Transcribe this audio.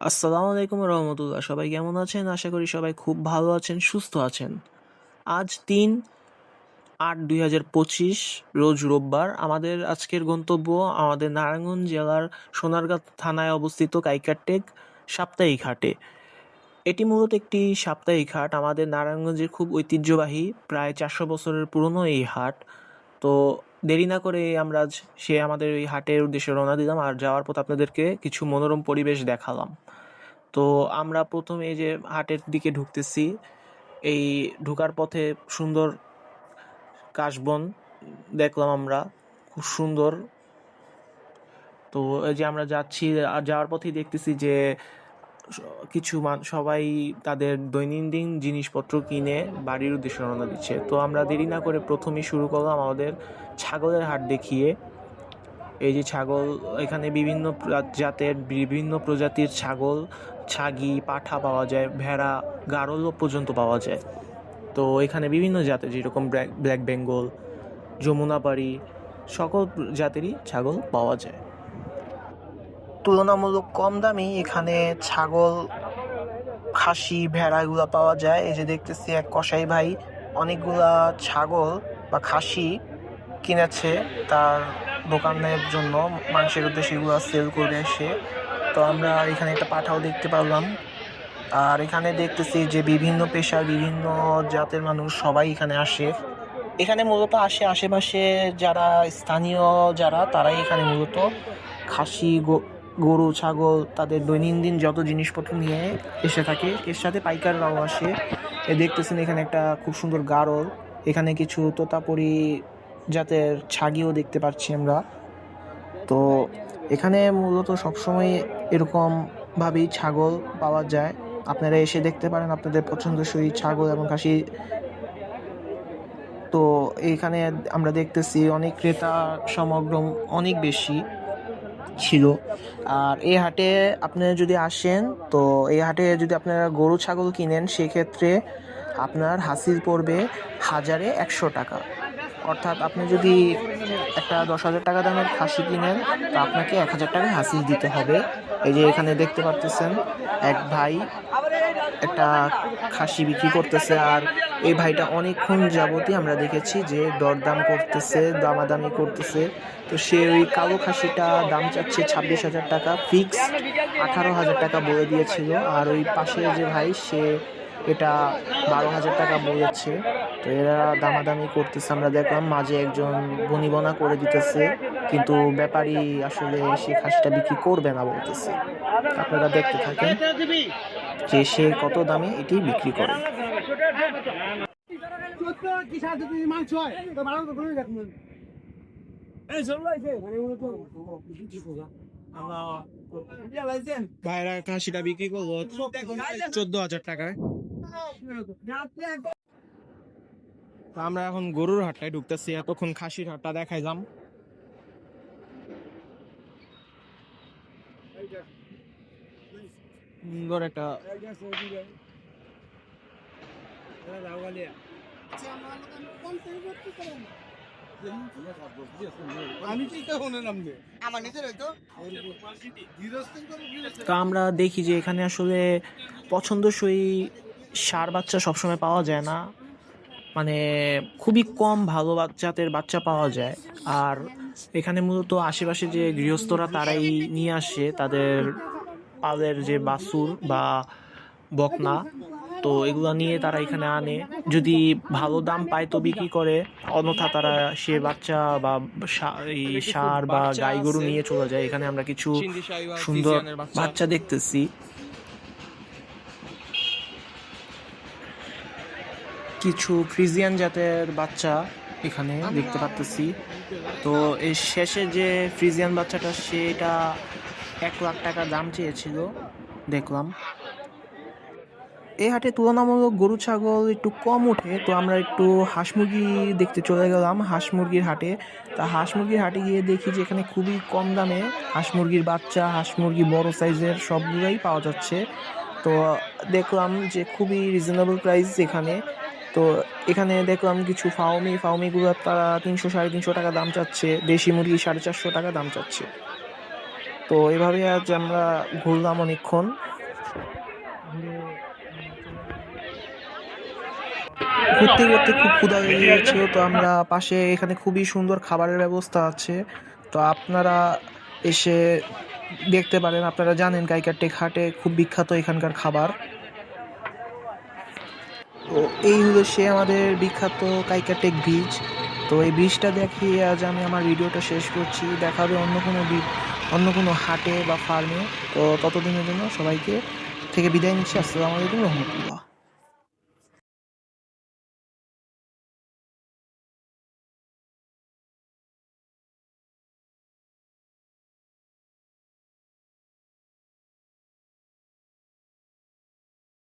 আসসালামু আলাইকুম রহমতুল্লাহ। সবাই কেমন আছেন? আশা করি সবাই খুব ভালো আছেন, সুস্থ আছেন। আজ ৩-৮-২০২৫ রোজ রোববার। আমাদের আজকের গন্তব্য আমাদের নারায়ণগঞ্জ জেলার সোনারগাঁ থানায় অবস্থিত কাইকারটেক সাপ্তাহিক হাটে। এটি মূলত একটি সাপ্তাহিক হাট। আমাদের নারায়ণগঞ্জের খুব ঐতিহ্যবাহী, প্রায় ৪০০ বছরের পুরনো এই হাট। তো দেরি না করে আমরা আমাদের এই হাটের উদ্দেশ্যে রওনা দিলাম, আর যাওয়ার পথে আপনাদেরকে কিছু মনোরম পরিবেশ দেখালাম। তো আমরা প্রথমে এই যে হাটের দিকে ঢুকতেছি, এই ঢোকার পথে সুন্দর কাশবন দেখলাম আমরা, খুব সুন্দর। তো এই যে আমরা যাচ্ছি, আর যাওয়ার পথেই দেখতেছি যে কিছু সবাই তাদের দৈনন্দিন জিনিসপত্র কিনে বাড়ির উদ্দেশ্যে রওনা দিচ্ছে। তো আমরা দেরি না করে প্রথমেই শুরু করলাম আমাদের ছাগলের হাট দেখিয়ে। এই যে ছাগল, এখানে বিভিন্ন জাতের বিভিন্ন প্রজাতির ছাগল, ছাগি, পাঠা পাওয়া যায়, ভেড়া, গাড়লও পর্যন্ত পাওয়া যায়। তো এখানে বিভিন্ন জাতের, যেরকম ব্ল্যাক বেঙ্গল, যমুনাপাড়ি, সকল জাতেরই ছাগল পাওয়া যায়। তুলনামূলক কম দামে এখানে ছাগল, খাসি, ভেড়া এগুলো পাওয়া যায়। এই যে দেখতেছি এক কসাই ভাই অনেকগুলা ছাগল বা খাসি কিনেছে তার দোকানের জন্য, মাংসের উদ্দেশ্যে এগুলো সেল করে এসে। তো আমরা এখানে একটা পাঠাও দেখতে পারলাম। আর এখানে দেখতেছি যে বিভিন্ন পেশার বিভিন্ন জাতের মানুষ সবাই এখানে আসে। এখানে মূলত আসে আশেপাশে যারা স্থানীয়, তারাই এখানে মূলত খাসি, গরু, ছাগল, তাদের দৈনন্দিন যত জিনিসপত্র নিয়ে এসে থাকে। এর সাথে পাইকাররাও আসে। দেখতেছেন এখানে একটা খুব সুন্দর গাড়ল, এখানে কিছু তোতাপুরি জাতের ছাগিও দেখতে পাচ্ছি আমরা। তো এখানে মূলত সবসময় এরকম ভাবেই ছাগল পাওয়া যায়। আপনারা এসে দেখতে পারেন আপনাদের পছন্দসই ছাগল এবং খাসি। তো এইখানে আমরা দেখতেছি অনেক ক্রেতা সমাগম অনেক বেশি ছিল। আর এই হাটে আপনারা যদি আসেন, তো এই হাটে যদি আপনারা গরু ছাগল কিনেন, সেক্ষেত্রে আপনার হাসিল পড়বে ১০০০-১০০ টাকা। অর্থাৎ আপনি যদি একটা ১০,০০০ টাকা দামের খাসি কিনেন, তো আপনাকে ১,০০০ টাকা হাসিল দিতে হবে। এই যে এখানে দেখতে পাচ্ছেন এক ভাই একটা খাসি বিক্রি করতেছে, আর এই ভাইটা অনেকক্ষণ যাবতই আমরা দেখেছি যে দরদাম করতেছে, দামাদামি করতেছে। তো সে ওই কালো খাসিটা দাম চাচ্ছে ২৬,০০০ টাকা, ফিক্স ১৮,০০০ টাকা বলে দিয়েছিল। আর ওই পাশে যে ভাই, সে এটা ১২,০০০ টাকা বলেছে। তো এরা দামাদামি করতেছে, আমরা দেখলাম মাঝে একজন বনিবনা করে দিতেছে, কিন্তু ব্যাপারী আসলে সে খাসিটা বিক্রি করবে না বলতেছে। আপনারা দেখতে থাকেন যে সে কত দামে এটি বিক্রি করে। ভাইরা খাসিটা বিক্রি করবো ১৪,০০০ টাকায়। আমরা এখন গরুর হাটটায় ঢুকতেছি, এতক্ষণ খাসির হাটটা দেখাইলাম। সুন্দর একটা তো আমরা দেখি যে এখানে আসলে পছন্দসই ষাঁড় বাচ্চা সবসময় পাওয়া যায় না, মানে খুবই কম ভালো জাতের বাচ্চা পাওয়া যায়। আর এখানে মূলত আশেপাশে যে গৃহস্থরা তারাই নিয়ে আসে তাদের পালের যে বাছুর বা বকনা, তো এগুলো নিয়ে তারা এখানে আনে। যদি ভালো দাম পায় তো বিক্রি করে, অন্যথা তারা সে বাচ্চা বা এই ষাঁড় বা গাই গরু নিয়ে চলে যায়। এখানে আমরা কিছু সুন্দর বাচ্চা দেখতেছি, কিছু ফ্রিজিয়ান জাতের বাচ্চা এখানে দেখতে পাচ্ছি। তো এর শেষে যে ফ্রিজিয়ান বাচ্চাটা, সেটা ১,০০,০০০ টাকা দাম চেয়েছিল দেখলাম। এই হাটে তুলনামূলক গরু ছাগল একটু কম ওঠে, তো আমরা একটু হাঁস মুরগি দেখতে চলে গেলাম হাঁস মুরগির হাটে। তা হাঁস মুরগির হাটে গিয়ে দেখি যে এখানে খুবই কম দামে হাঁস মুরগির বাচ্চা, হাঁস মুরগি বড় সাইজের সবগুলোই পাওয়া যাচ্ছে। তো দেখলাম যে খুবই রিজনেবল প্রাইস এখানে। তো এখানে দেখলাম কিছু ফাউমিগুলো তারা ৩০০-৩৫০ টাকা দাম চাচ্ছে, দেশি মুরগি ৪৫০ টাকা দাম চাচ্ছে। তো এভাবে আজ আমরা ঘুরলাম অনেকক্ষণ, ঘুরে ঘুরতে ঘুরতে খুব ক্ষুধা লেগে গেছিল। তো আমরা পাশে এখানে খুবই সুন্দর খাবারের ব্যবস্থা আছে, তো আপনারা এসে দেখতে পারেন। আপনারা জানেন কাইকারটেক হাটে খুব বিখ্যাত এখানকার খাবার। তো এই হলো সে আমাদের বিখ্যাত কাইকারটেক ব্রিজ। তো এই ব্রিজটা দেখিয়ে আজ আমি আমার ভিডিওটা শেষ করছি। দেখা হবে অন্য কোনো হাটে বা ফার্মে। তো ততদিনের জন্য সবাইকে থেকে বিদায় নিচ্ছি। আসসালামু আলাইকুম রহমতুল্লাহ।